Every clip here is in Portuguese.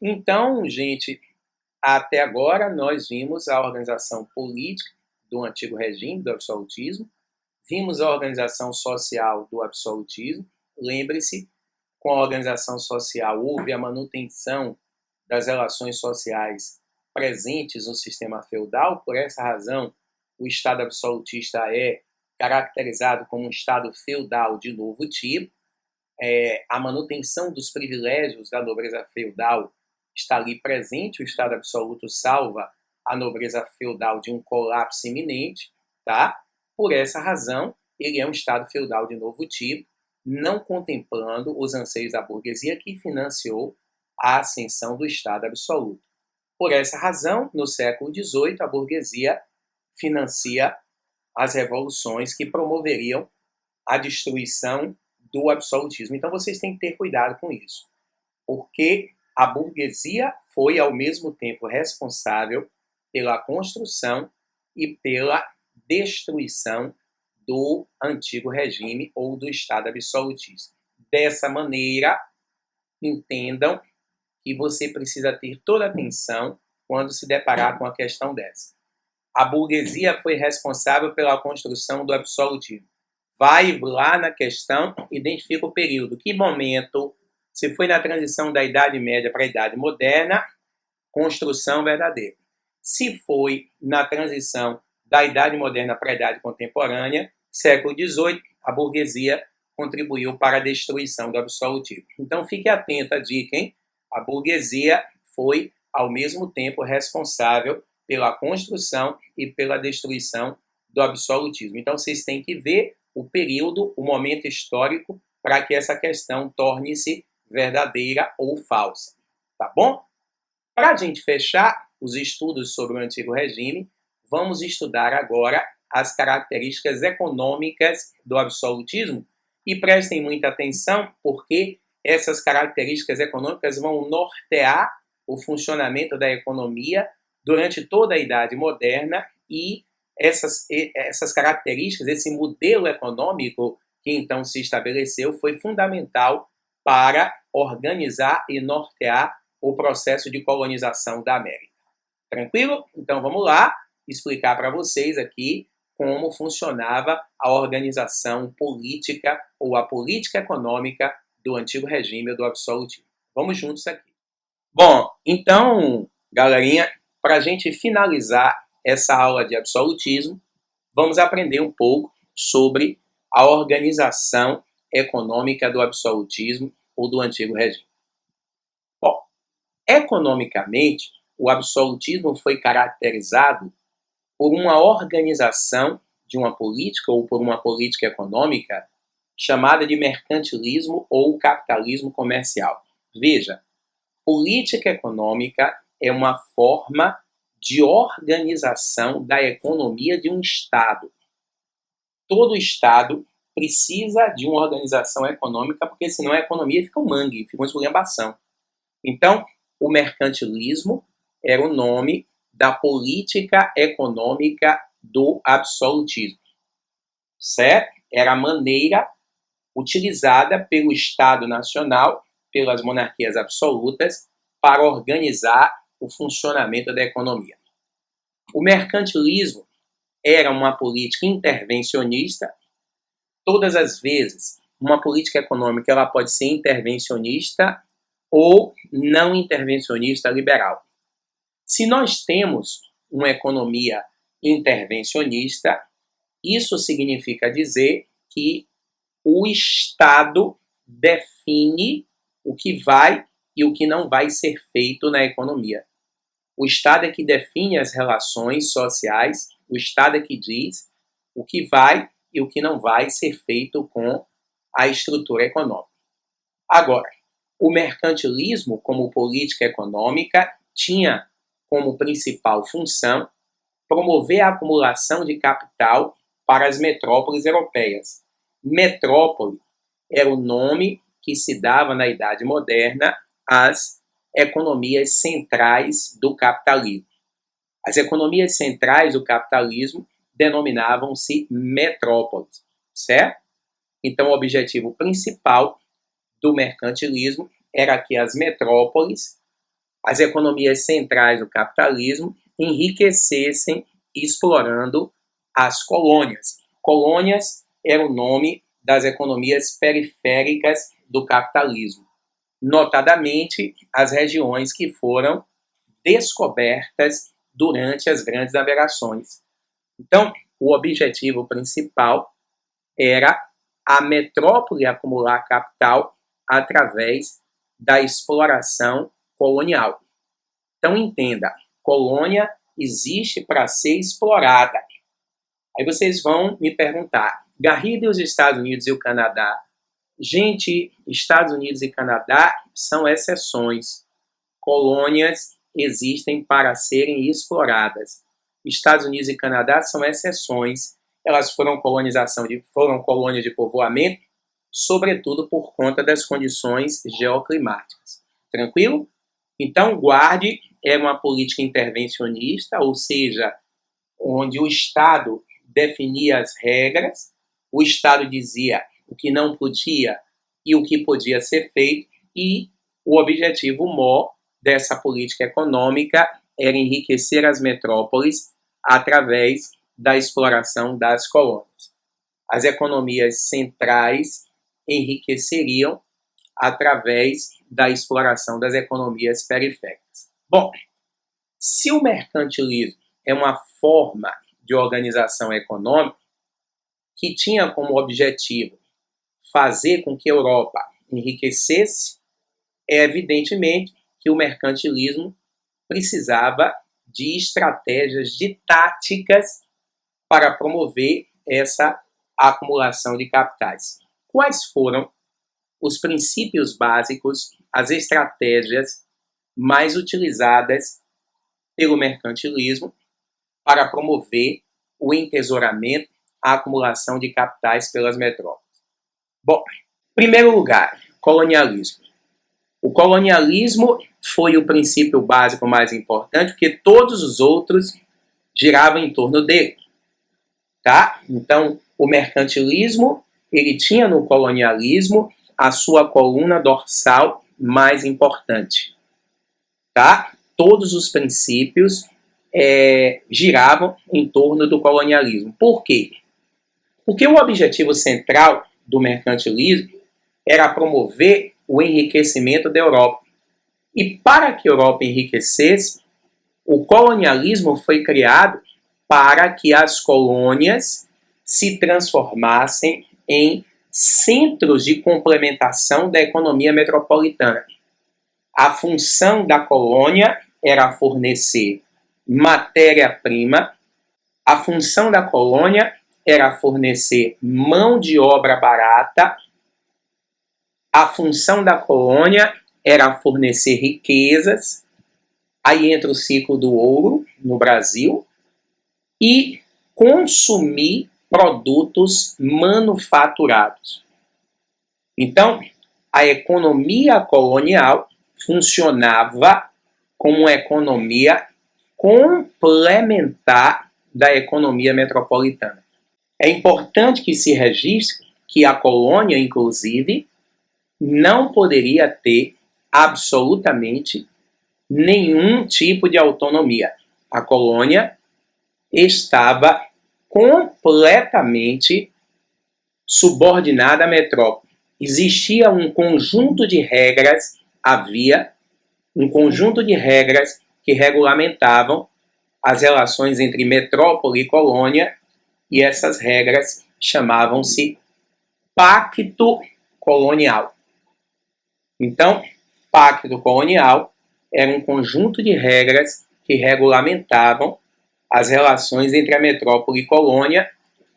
Então, gente, até agora nós vimos a organização política do antigo regime, do absolutismo, vimos a organização social do absolutismo. Lembre-se, com a organização social houve a manutenção das relações sociais presentes no sistema feudal. Por essa razão, o Estado absolutista é caracterizado como um Estado feudal de novo tipo. A manutenção dos privilégios da nobreza feudal está ali presente. O Estado absoluto salva a nobreza feudal de um colapso iminente, tá? Por essa razão, ele é um Estado feudal de novo tipo, não contemplando os anseios da burguesia que financiou a ascensão do Estado absoluto. Por essa razão, no século XVIII, a burguesia financia as revoluções que promoveriam a destruição do absolutismo. Então, vocês têm que ter cuidado com isso, porque a burguesia foi, ao mesmo tempo, responsável pela construção e pela destruição do antigo regime ou do Estado absolutista. Dessa maneira, entendam que você precisa ter toda atenção quando se deparar com a questão dessa. A burguesia foi responsável pela construção do absolutismo. Vai lá na questão, identifica o período. Que momento? Se foi na transição da Idade Média para a Idade Moderna, construção verdadeira. Se foi na transição da Idade Moderna para a Idade Contemporânea, século XVIII, a burguesia contribuiu para a destruição do absolutismo. Então fique atento à dica, hein? A burguesia foi, ao mesmo tempo, responsável pela construção e pela destruição do absolutismo. Então vocês têm que ver o período, o momento histórico, para que essa questão torne-se verdadeira ou falsa. Tá bom? Para a gente fechar os estudos sobre o antigo regime, vamos estudar agora as características econômicas do absolutismo. E prestem muita atenção, porque essas características econômicas vão nortear o funcionamento da economia durante toda a Idade Moderna, e essas características, esse modelo econômico que então se estabeleceu, foi fundamental para organizar e nortear o processo de colonização da América. Tranquilo? Então vamos lá explicar para vocês aqui como funcionava a organização política ou a política econômica do antigo regime do absolutismo. Vamos juntos aqui. Bom, então, galerinha, para a gente finalizar essa aula de absolutismo, vamos aprender um pouco sobre a organização econômica do absolutismo ou do antigo regime. Bom, economicamente, o absolutismo foi caracterizado por uma organização de uma política ou por uma política econômica chamada de mercantilismo ou capitalismo comercial. Veja, política econômica é uma forma de organização da economia de um Estado. Todo Estado precisa de uma organização econômica, porque senão a economia fica um mangue, fica uma esculhambação. Então, o mercantilismo era o nome da política econômica do absolutismo, certo? Era a maneira utilizada pelo Estado Nacional, pelas monarquias absolutas, para organizar o funcionamento da economia. O mercantilismo era uma política intervencionista. Todas as vezes, uma política econômica ela pode ser intervencionista ou não intervencionista liberal. Se nós temos uma economia intervencionista, isso significa dizer que o Estado define o que vai e o que não vai ser feito na economia. O Estado é que define as relações sociais, o Estado é que diz o que vai e o que não vai ser feito com a estrutura econômica. Agora, o mercantilismo, como política econômica, tinha como principal função promover a acumulação de capital para as metrópoles europeias. Metrópole era o nome que se dava na Idade Moderna às economias centrais do capitalismo. As economias centrais do capitalismo denominavam-se metrópoles, certo? Então, o objetivo principal do mercantilismo era que as metrópoles as economias centrais do capitalismo enriquecessem explorando as colônias. Colônias era o nome das economias periféricas do capitalismo, notadamente as regiões que foram descobertas durante as grandes navegações. Então, o objetivo principal era a metrópole acumular capital através da exploração colonial. Então, entenda, colônia existe para ser explorada. Aí vocês vão me perguntar, Garrido e os Estados Unidos e o Canadá? Gente, Estados Unidos e Canadá são exceções. Colônias existem para serem exploradas. Estados Unidos e Canadá são exceções. Elas foram colônias de povoamento, sobretudo por conta das condições geoclimáticas. Tranquilo? Então, guarde, é uma política intervencionista, ou seja, onde o Estado definia as regras, o Estado dizia o que não podia e o que podia ser feito, e o objetivo maior dessa política econômica era enriquecer as metrópoles através da exploração das colônias. As economias centrais enriqueceriam através da exploração das economias periféricas. Bom, se o mercantilismo é uma forma de organização econômica que tinha como objetivo fazer com que a Europa enriquecesse, é evidentemente que o mercantilismo precisava de estratégias, de táticas para promover essa acumulação de capitais. Quais foram os princípios básicos, as estratégias mais utilizadas pelo mercantilismo para promover o entesouramento, a acumulação de capitais pelas metrópoles? Bom, em primeiro lugar, colonialismo. O colonialismo foi o princípio básico mais importante, porque todos os outros giravam em torno dele. Tá? Então, o mercantilismo, ele tinha no colonialismo a sua coluna dorsal mais importante. Tá? Todos os princípios giravam em torno do colonialismo. Por quê? Porque o objetivo central do mercantilismo era promover o enriquecimento da Europa. E para que a Europa enriquecesse, o colonialismo foi criado para que as colônias se transformassem em centros de complementação da economia metropolitana. A função da colônia era fornecer matéria-prima, a função da colônia era fornecer mão de obra barata, a função da colônia era fornecer riquezas, aí entra o ciclo do ouro no Brasil, e consumir produtos manufaturados. Então, a economia colonial funcionava como uma economia complementar da economia metropolitana. É importante que se registre que a colônia, inclusive, não poderia ter absolutamente nenhum tipo de autonomia. A colônia estava completamente subordinada à metrópole. Existia um conjunto de regras, havia um conjunto de regras que regulamentavam as relações entre metrópole e colônia, e essas regras chamavam-se Pacto Colonial. Então, Pacto Colonial era um conjunto de regras que regulamentavam as relações entre a metrópole e colônia,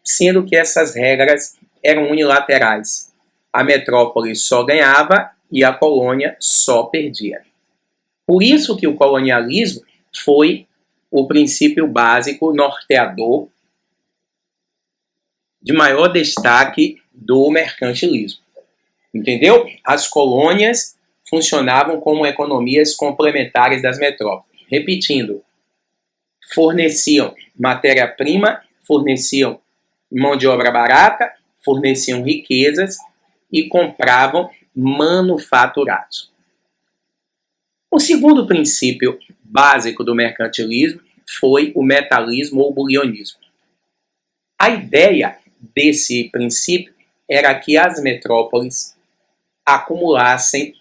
sendo que essas regras eram unilaterais. A metrópole só ganhava e a colônia só perdia. Por isso que o colonialismo foi o princípio básico norteador de maior destaque do mercantilismo. Entendeu? As colônias funcionavam como economias complementares das metrópoles. Repetindo, forneciam matéria-prima, forneciam mão de obra barata, forneciam riquezas e compravam manufaturados. O segundo princípio básico do mercantilismo foi o metalismo ou bulionismo. A ideia desse princípio era que as metrópoles acumulassem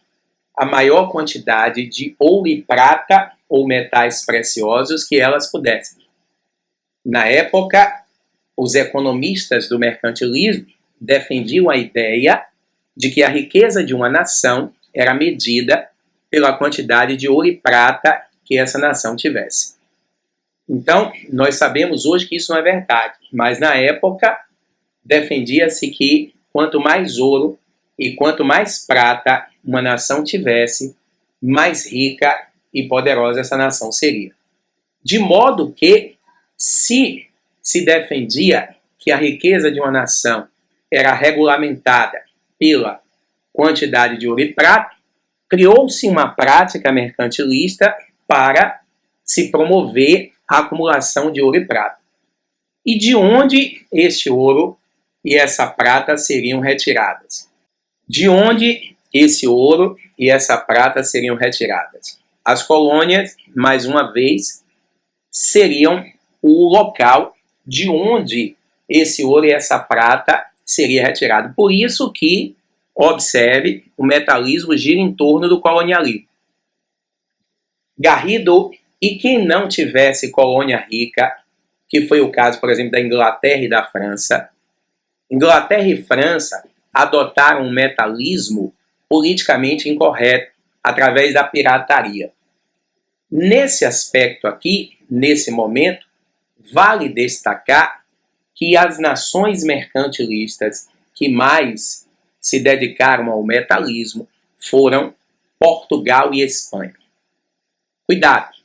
a maior quantidade de ouro e prata ou metais preciosos que elas pudessem. Na época, os economistas do mercantilismo defendiam a ideia de que a riqueza de uma nação era medida pela quantidade de ouro e prata que essa nação tivesse. Então, nós sabemos hoje que isso não é verdade, mas na época defendia-se que quanto mais ouro e quanto mais prata uma nação tivesse, mais rica e poderosa essa nação seria. De modo que, se defendia que a riqueza de uma nação era regulamentada pela quantidade de ouro e prata, criou-se uma prática mercantilista para se promover a acumulação de ouro e prata. E de onde este ouro e essa prata seriam retiradas? De onde esse ouro e essa prata seriam retiradas? As colônias, mais uma vez, seriam o local de onde esse ouro e essa prata seria retirado. Por isso que, observe, o metalismo gira em torno do colonialismo. Garrido e quem não tivesse colônia rica, que foi o caso, por exemplo, da Inglaterra e da França, Inglaterra e França adotaram um metalismo politicamente incorreto através da pirataria. Nesse aspecto aqui, nesse momento, vale destacar que as nações mercantilistas que mais se dedicaram ao metalismo foram Portugal e Espanha. Cuidado!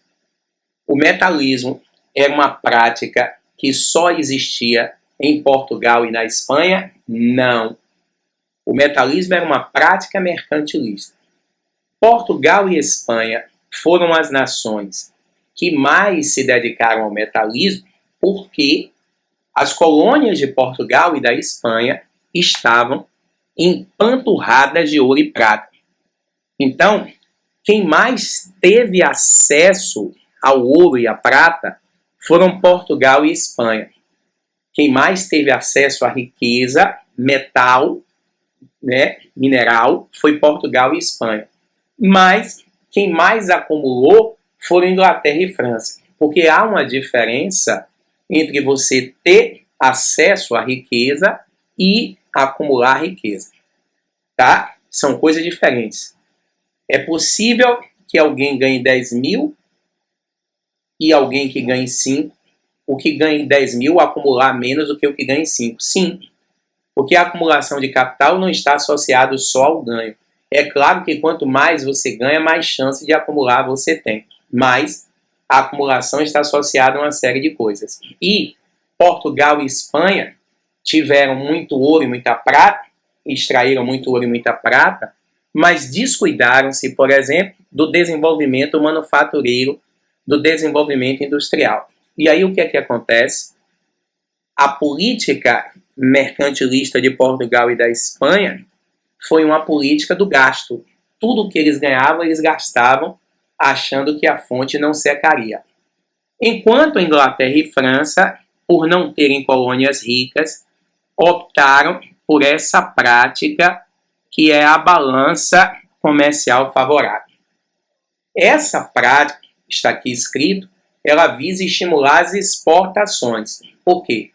O metalismo era uma prática que só existia em Portugal e na Espanha? Não. O metalismo era uma prática mercantilista. Portugal e Espanha foram as nações que mais se dedicaram ao metalismo porque as colônias de Portugal e da Espanha estavam empanturradas de ouro e prata. Então, quem mais teve acesso ao ouro e à prata foram Portugal e Espanha. Quem mais teve acesso à riqueza, metal, mineral, foi Portugal e Espanha. Mas quem mais acumulou foram Inglaterra e França. Porque há uma diferença entre você ter acesso à riqueza e acumular riqueza. Tá? São coisas diferentes. É possível que alguém ganhe 10 mil e alguém que ganhe 5, o que ganhe 10 mil acumular menos do que o que ganhe 5. Sim, porque a acumulação de capital não está associada só ao ganho. É claro que quanto mais você ganha, mais chance de acumular você tem. Mas a acumulação está associada a uma série de coisas. E Portugal e Espanha tiveram muito ouro e muita prata, extraíram muito ouro e muita prata, mas descuidaram-se, por exemplo, do desenvolvimento manufatureiro, do desenvolvimento industrial. E aí o que é que acontece? A política mercantilista de Portugal e da Espanha foi uma política do gasto. Tudo que eles ganhavam, eles gastavam, achando que a fonte não secaria. Enquanto a Inglaterra e França, por não terem colônias ricas, optaram por essa prática que é a balança comercial favorável. Essa prática, está aqui escrito, ela visa estimular as exportações. Por quê?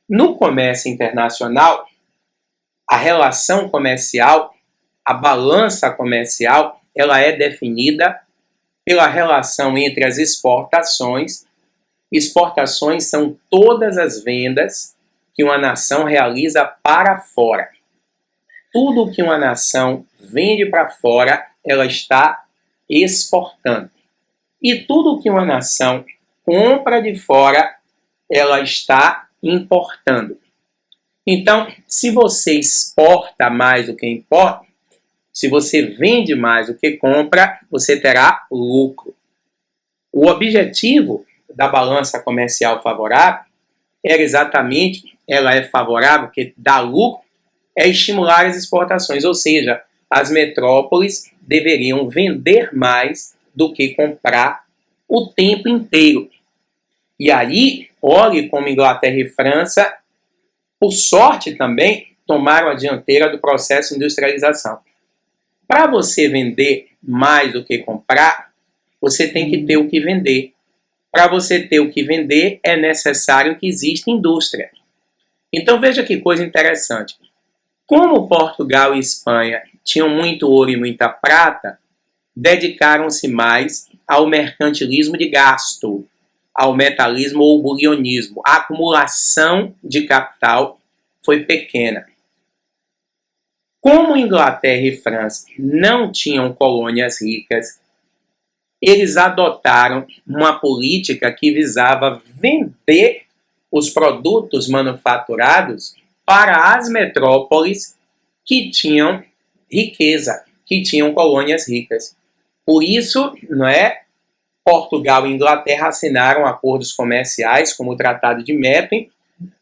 No comércio internacional, a relação comercial, a balança comercial, ela é definida pela relação entre as exportações. Exportações são todas as vendas que uma nação realiza para fora. Tudo que uma nação vende para fora, ela está exportando. E tudo que uma nação compra de fora, ela está importando. Então, se você exporta mais do que importa, se você vende mais do que compra, você terá lucro. O objetivo da balança comercial favorável era exatamente, ela é favorável, porque dá lucro, é estimular as exportações, ou seja, as metrópoles deveriam vender mais do que comprar o tempo inteiro. E aí, olhe como Inglaterra e França, por sorte também, tomaram a dianteira do processo de industrialização. Para você vender mais do que comprar, você tem que ter o que vender. Para você ter o que vender, é necessário que exista indústria. Então veja que coisa interessante. Como Portugal e Espanha tinham muito ouro e muita prata, dedicaram-se mais ao mercantilismo de gasto, ao metalismo ou bulionismo. A acumulação de capital foi pequena. Como Inglaterra e França não tinham colônias ricas, eles adotaram uma política que visava vender os produtos manufaturados para as metrópoles que tinham riqueza, que tinham colônias ricas. Por isso, Portugal e Inglaterra assinaram acordos comerciais, como o Tratado de Methuen,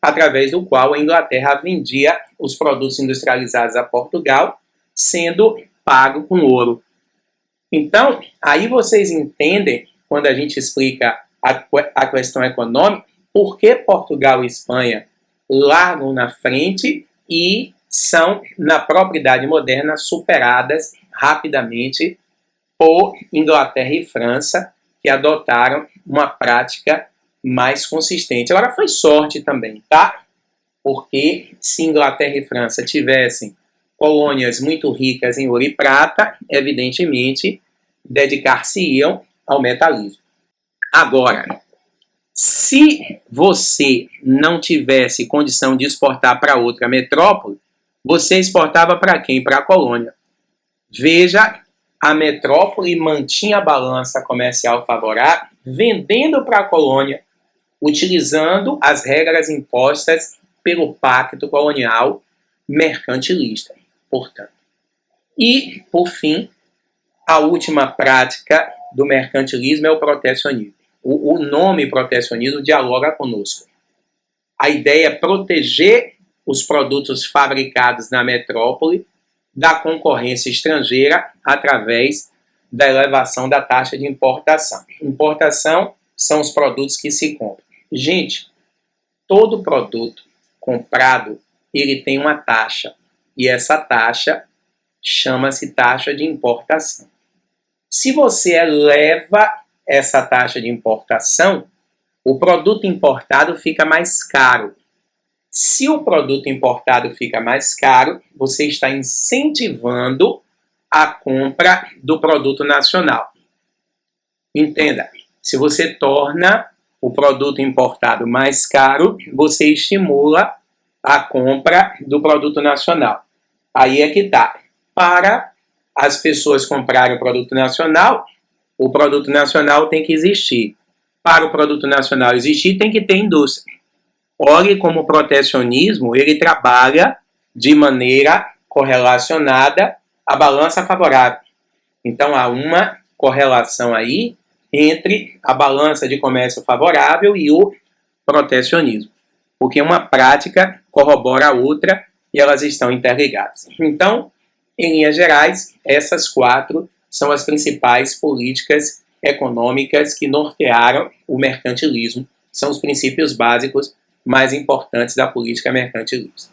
através do qual a Inglaterra vendia os produtos industrializados a Portugal, sendo pago com ouro. Então, aí vocês entendem, quando a gente explica a questão econômica, por que Portugal e Espanha largam na frente e são, na própria Idade Moderna, superadas rapidamente por Inglaterra e França, que adotaram uma prática mais consistente. Agora, foi sorte também, tá? Porque se Inglaterra e França tivessem colônias muito ricas em ouro e prata, evidentemente, dedicar-se-iam ao metalismo. Agora, se você não tivesse condição de exportar para outra metrópole, você exportava para quem? Para a colônia. Veja, a metrópole mantinha a balança comercial favorável, vendendo para a colônia, utilizando as regras impostas pelo Pacto Colonial Mercantilista, portanto. E, por fim, a última prática do mercantilismo é o protecionismo. O nome protecionismo dialoga conosco. A ideia é proteger os produtos fabricados na metrópole da concorrência estrangeira através da elevação da taxa de importação. Importação são os produtos que se compram. Gente, todo produto comprado, ele tem uma taxa. E essa taxa chama-se taxa de importação. Se você eleva essa taxa de importação, o produto importado fica mais caro. Se o produto importado fica mais caro, você está incentivando a compra do produto nacional. Entenda, se você torna o produto importado mais caro, você estimula a compra do produto nacional. Aí é que está. Para as pessoas comprarem o produto nacional tem que existir. Para o produto nacional existir, tem que ter indústria. Olhe como o protecionismo, ele trabalha de maneira correlacionada à balança favorável. Então, há uma correlação aí entre a balança de comércio favorável e o protecionismo. Porque uma prática corrobora a outra e elas estão interligadas. Então, em linhas gerais, essas 4 são as principais políticas econômicas que nortearam o mercantilismo. São os princípios básicos mais importantes da política mercantilista.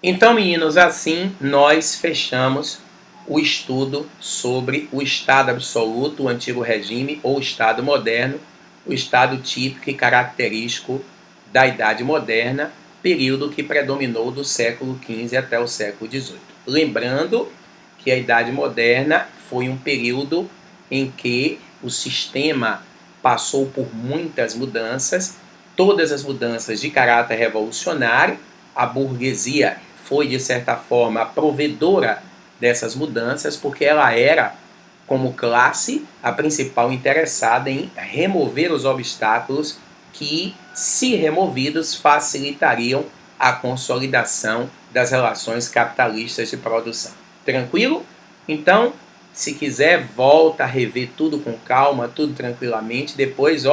Então, meninos, assim nós fechamos o estudo sobre o Estado absoluto, o antigo regime, ou Estado moderno, o Estado típico e característico da Idade Moderna, período que predominou do século XV até o século XVIII. Lembrando que a Idade Moderna foi um período em que o sistema passou por muitas mudanças, todas as mudanças de caráter revolucionário. A burguesia foi, de certa forma, a provedora dessas mudanças, porque ela era, como classe, a principal interessada em remover os obstáculos que, se removidos, facilitariam a consolidação das relações capitalistas de produção. Tranquilo? Então, se quiser, volta a rever tudo com calma, tudo tranquilamente. Depois,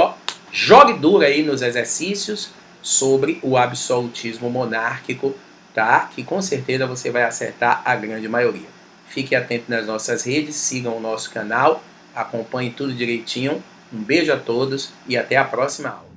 jogue duro aí nos exercícios sobre o absolutismo monárquico, tá? Que com certeza você vai acertar a grande maioria. Fique atento nas nossas redes, sigam o nosso canal Acompanhe tudo direitinho. Um beijo a todos e até a próxima aula.